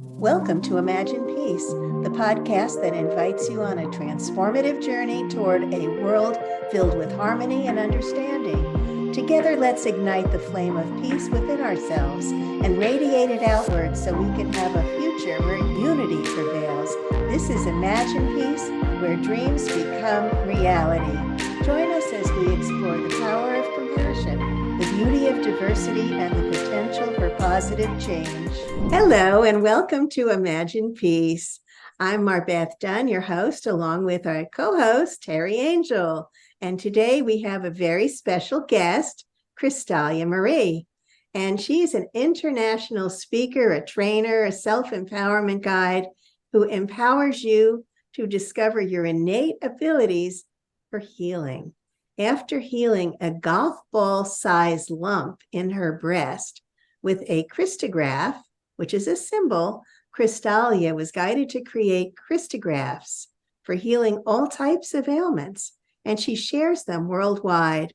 Welcome to Imagine Peace, the podcast that invites you on a transformative journey toward a world filled with harmony and understanding. Together, let's ignite the flame of peace within ourselves and radiate it outward so we can have a future where unity prevails. This is Imagine Peace, where dreams become reality. Join us as we explore the power of compassion, the beauty of diversity, and the potential for positive change. Hello, and welcome to Imagine Peace. I'm MarBeth Dunn, your host, along with our co-host, Teri Angel. And today we have a very special guest, Krystalya Marie. And she's an international speaker, a trainer, a self-empowerment guide who empowers you to discover your innate abilities for healing. After healing a golf ball-sized lump in her breast with a Krystagraph, which is a symbol, Krystalya was guided to create Krystagraphs for healing all types of ailments, and she shares them worldwide.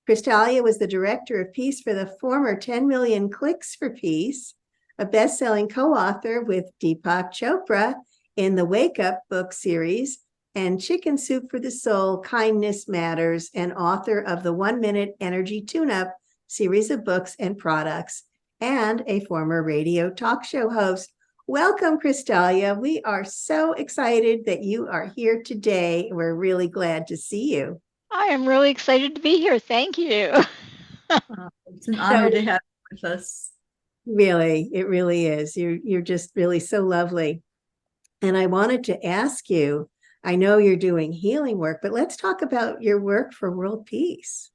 Krystalya was the director of peace for the former 10 Million Clicks for Peace, a best-selling co-author with Deepak Chopra in the Wake Up book series, and Chicken Soup for the Soul, Kindness Matters, and author of the 1 Minute Energy Tune-Up series of books and products, and a former radio talk show host. Welcome, Krystalya. We are so excited that you are here today. We're really glad to see you. I am really excited to be here. Thank you. It's an honor to have you with us. Really, it really is. You're just really so lovely. And I wanted to ask you, I know you're doing healing work, but let's talk about your work for world peace.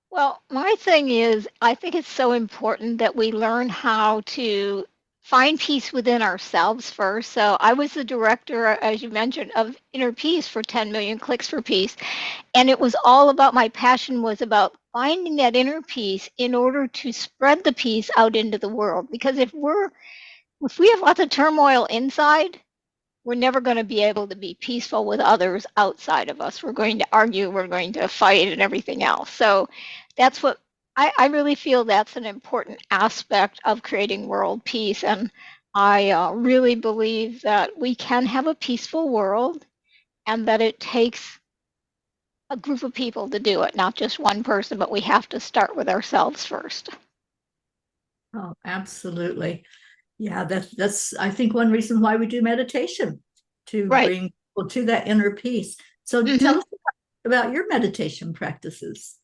Well, my thing is, I think it's so important that we learn how to find peace within ourselves first. So I was the director, as you mentioned, of Inner Peace for 10 Million Clicks for Peace. And it was all about, my passion was about finding that inner peace in order to spread the peace out into the world. Because if we have lots of turmoil inside, we're never going to be able to be peaceful with others outside of us. We're going to argue, we're going to fight, and everything else. So that's what I really feel that's an important aspect of creating world peace. And I really believe that we can have a peaceful world and that it takes a group of people to do it, not just one person, but we have to start with ourselves first. Oh, absolutely. Yeah, that's I think one reason why we do meditation, to bring people to that inner peace. So tell us about your meditation practices.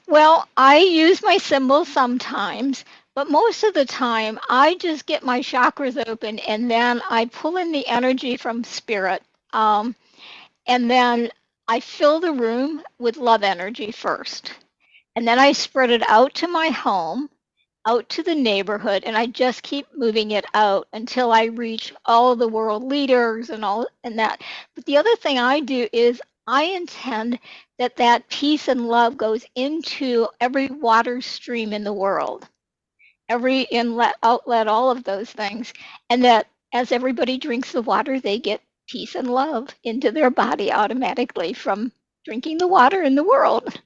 Well, I use my symbols sometimes, but most of the time I just get my chakras open and then I pull in the energy from spirit. And then I fill the room with love energy first. And then I spread it out to my home, out to the neighborhood, and I just keep moving it out until I reach all the world leaders and that. But the other thing I do is I intend that peace and love goes into every water stream in the world, every inlet, outlet, all of those things, and that as everybody drinks the water, they get peace and love into their body automatically from drinking the water in the world.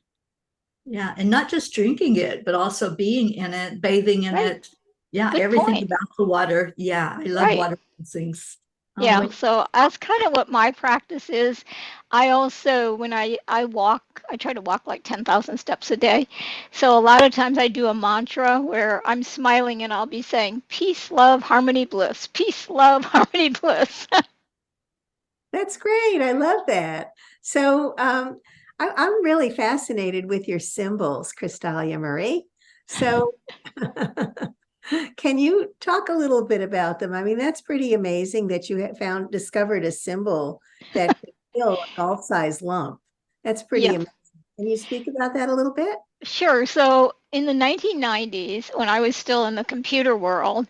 Yeah, and not just drinking it, but also being in it, bathing in it. Yeah, Good everything point. about the water. Yeah, I love water things. Yeah, so that's kind of what my practice is. I also, when I walk, I try to walk like 10,000 steps a day. So a lot of times I do a mantra where I'm smiling and I'll be saying, peace, love, harmony, bliss. Peace, love, harmony, bliss. That's great. I love that. So I'm really fascinated with your symbols, Krystalya Marie. So can you talk a little bit about them? I mean, that's pretty amazing that you have discovered a symbol that could fill a golf-sized lump. That's pretty amazing. Can you speak about that a little bit? Sure. So in the 1990s, when I was still in the computer world,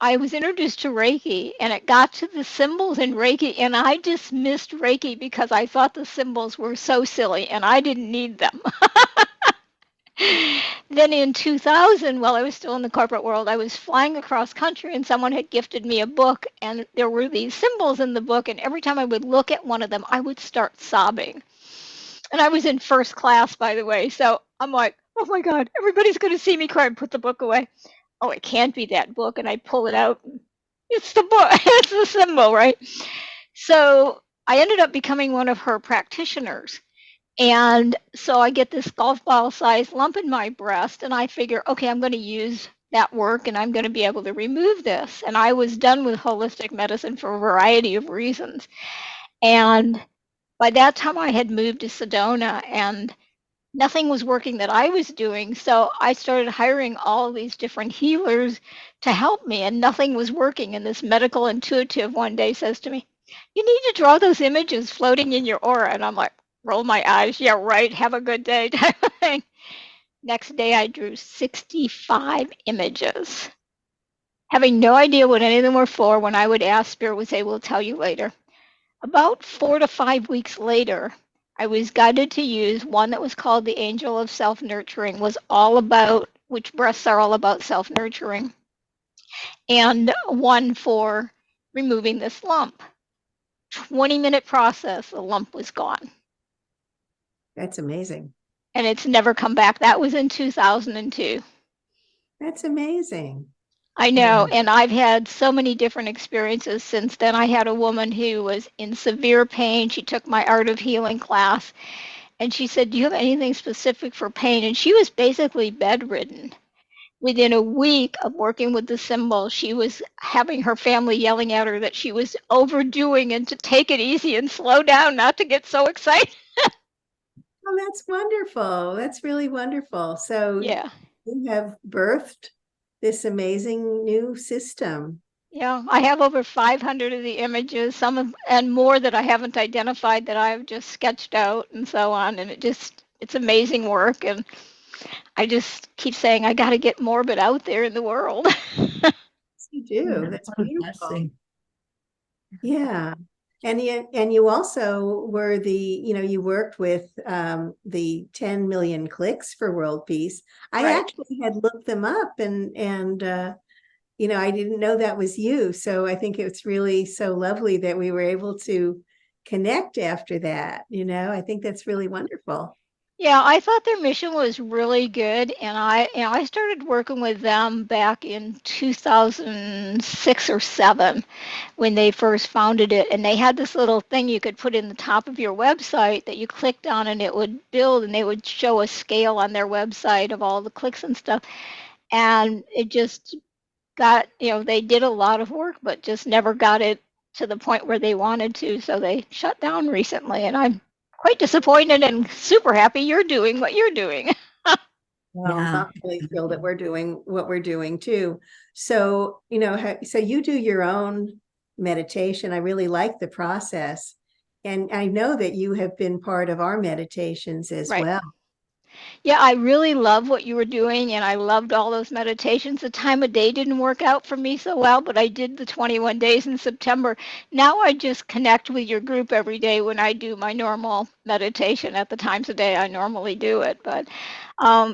I was introduced to Reiki, and it got to the symbols in Reiki, and I dismissed Reiki because I thought the symbols were so silly and I didn't need them. Then in 2000, while I was still in the corporate world, I was flying across country and someone had gifted me a book, and there were these symbols in the book, and every time I would look at one of them, I would start sobbing. And I was in first class, by the way, so I'm like, oh my God, everybody's going to see me cry, and put the book away. Oh, it can't be that book. And I pull it out. It's the book. It's the symbol, right? So I ended up becoming one of her practitioners. And so I get this golf ball sized lump in my breast, and I figure, okay, I'm going to use that work and I'm going to be able to remove this. And I was done with holistic medicine for a variety of reasons. And by that time, I had moved to Sedona, and nothing was working that I was doing. So I started hiring all these different healers to help me, and nothing was working. And this medical intuitive one day says to me, "You need to draw those images floating in your aura." And I'm like, roll my eyes. Yeah, right. Have a good day. Type of thing. Next day, I drew 65 images, having no idea what any of them were for. When I would ask, Spirit would say, "We'll tell you later." About 4 to 5 weeks later, I was guided to use one that was called the Angel of Self-Nurturing, was all about, which breasts are all about self-nurturing, and one for removing this lump. 20-minute process, the lump was gone. That's amazing. And it's never come back. That was in 2002. That's amazing. I know, and I've had so many different experiences since then. I had a woman who was in severe pain. She took my Art of Healing class, and she said, "Do you have anything specific for pain?" And she was basically bedridden. Within a week of working with the symbol, she was having her family yelling at her that she was overdoing and to take it easy and slow down, not to get so excited. Oh, that's wonderful. That's really wonderful. So Yeah. you have birthed this amazing new system. Yeah, I have over 500 of the images, some of, and more that I haven't identified that I've just sketched out and so on. And it's amazing work. And I just keep saying, I got to get morbid out there in the world. You do. That's beautiful. Blessing. Yeah. And you also were you worked with the 10 million clicks for world peace. I Right. actually had looked them up and I didn't know that was you. So I think it's really so lovely that we were able to connect after that. I think that's really wonderful. Yeah, I thought their mission was really good, and I started working with them back in 2006 or 7 when they first founded it, and they had this little thing you could put in the top of your website that you clicked on and it would build, and they would show a scale on their website of all the clicks and stuff. And it just got, they did a lot of work but just never got it to the point where they wanted to, so they shut down recently, and I'm quite disappointed and super happy you're doing what you're doing. Well, Yeah. I'm really thrilled that we're doing what we're doing too. So, so you do your own meditation. I really like the process. And I know that you have been part of our meditations as Right. well. Yeah, I really love what you were doing, and I loved all those meditations. The time of day didn't work out for me so well, but I did the 21 days in September. Now I just connect with your group every day when I do my normal meditation at the times of day I normally do it. But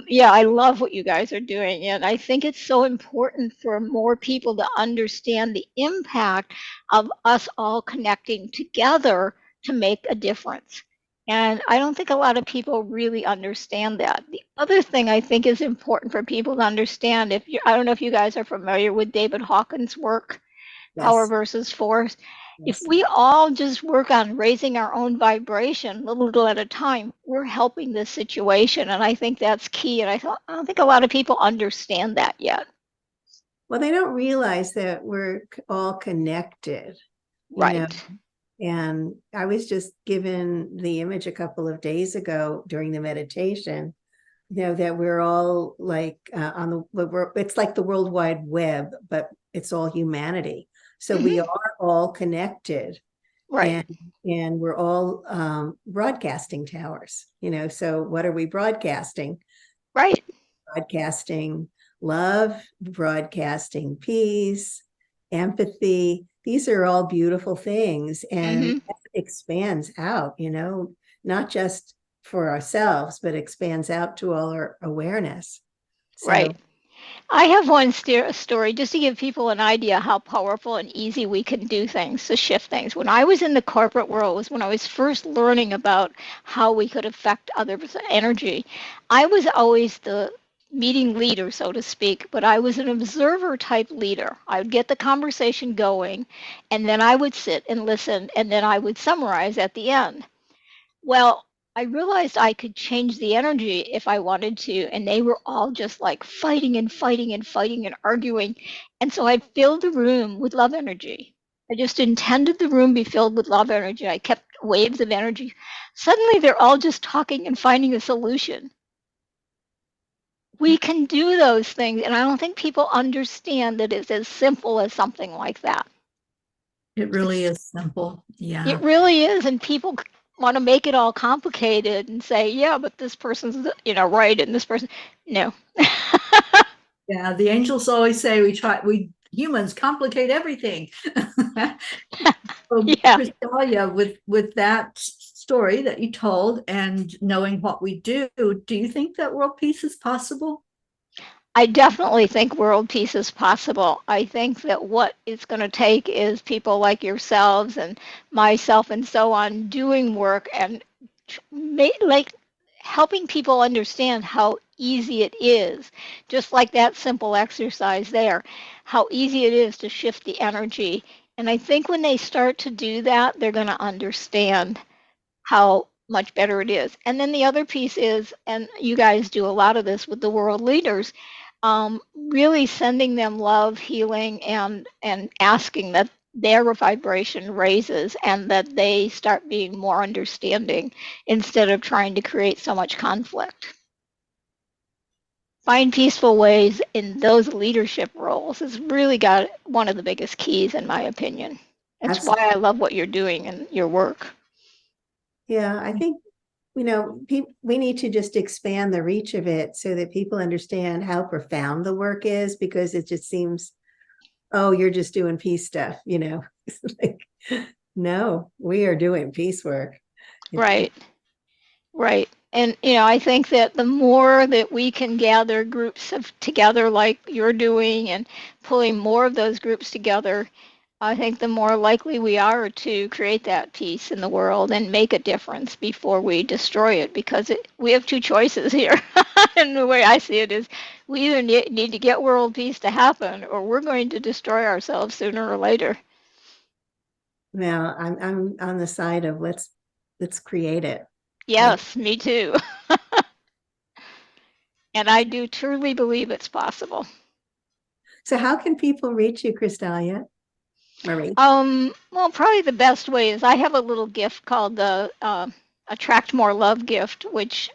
yeah, I love what you guys are doing, and I think it's so important for more people to understand the impact of us all connecting together to make a difference. And I don't think a lot of people really understand that. The other thing I think is important for people to understand, I don't know if you guys are familiar with David Hawkins' work, Power Yes. versus Force. If Yes. we all just work on raising our own vibration, little at a time, we're helping this situation. And I think that's key. And I don't think a lot of people understand that yet. Well, they don't realize that we're all connected, Right. And I was just given the image a couple of days ago during the meditation, that we're all like it's like the World Wide Web, but it's all humanity. So we are all connected. Right. And we're all broadcasting towers, so what are we broadcasting? Right. Broadcasting love, broadcasting peace, empathy. These are all beautiful things, and that expands out, not just for ourselves, but expands out to all our awareness. So, right. I have one story just to give people an idea how powerful and easy we can do things to shift things. When I was in the corporate world was when I was first learning about how we could affect others' energy. I was always the meeting leader, so to speak, but I was an observer type leader. I would get the conversation going, and then I would sit and listen, and then I would summarize at the end. Well, I realized I could change the energy if I wanted to, and they were all just like fighting and fighting and fighting and arguing. And so I filled the room with love energy. I just intended the room be filled with love energy. I kept waves of energy. Suddenly they're all just talking and finding a solution. We can do those things, and I don't think people understand that it's as simple as something like that. It really is simple. Yeah. It really is, and people want to make it all complicated and say, yeah, but this person's, right, and this person, no. Yeah, the angels always say we humans complicate everything. So, Yeah. Krystalya, with that story that you told and knowing what we do you think that world peace is possible? I definitely think world peace is possible. I think that what it's going to take is people like yourselves and myself and so on doing work and like helping people understand how easy it is, just like that simple exercise there, how easy it is to shift the energy. And I think when they start to do that, they're going to understand how much better it is. And then the other piece is, and you guys do a lot of this with the world leaders, really sending them love, healing, and asking that their vibration raises and that they start being more understanding instead of trying to create so much conflict. Find peaceful ways in those leadership roles has really got one of the biggest keys, in my opinion. That's why I love what you're doing and your work. Yeah, I think, we need to just expand the reach of it so that people understand how profound the work is, because it just seems, oh, you're just doing peace stuff, Like, no, we are doing peace work. Right. Right. And, I think that the more that we can gather groups together like you're doing and pulling more of those groups together, I think the more likely we are to create that peace in the world and make a difference before we destroy it, because we have two choices here. And the way I see it is we either need to get world peace to happen or we're going to destroy ourselves sooner or later. Now, I'm on the side of let's create it. Yes, me too. And I do truly believe it's possible. So how can people reach you, Krystalya Marie? Well, probably the best way is I have a little gift called the Attract More Love gift, which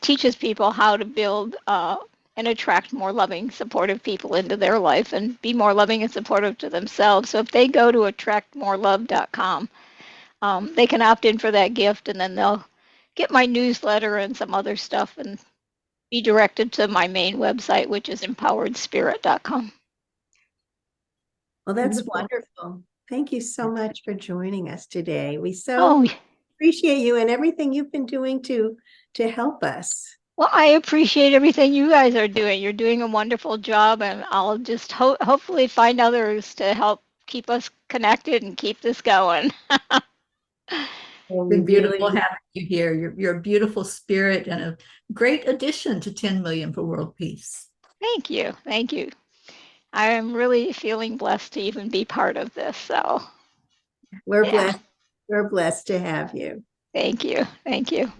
teaches people how to build and attract more loving, supportive people into their life and be more loving and supportive to themselves. So if they go to attractmorelove.com, they can opt in for that gift, and then they'll get my newsletter and some other stuff and be directed to my main website, which is empoweredspirit.com. Well, that's wonderful. Thank you so much for joining us today. We so appreciate you and everything you've been doing to help us. Well, I appreciate everything you guys are doing. You're doing a wonderful job, and I'll just hopefully find others to help keep us connected and keep this going. It's been beautiful having you here. You're a beautiful spirit and a great addition to 10 Million for World Peace. Thank you. Thank you. I am really feeling blessed to even be part of this. So we're blessed. We're blessed to have you. Thank you. Thank you.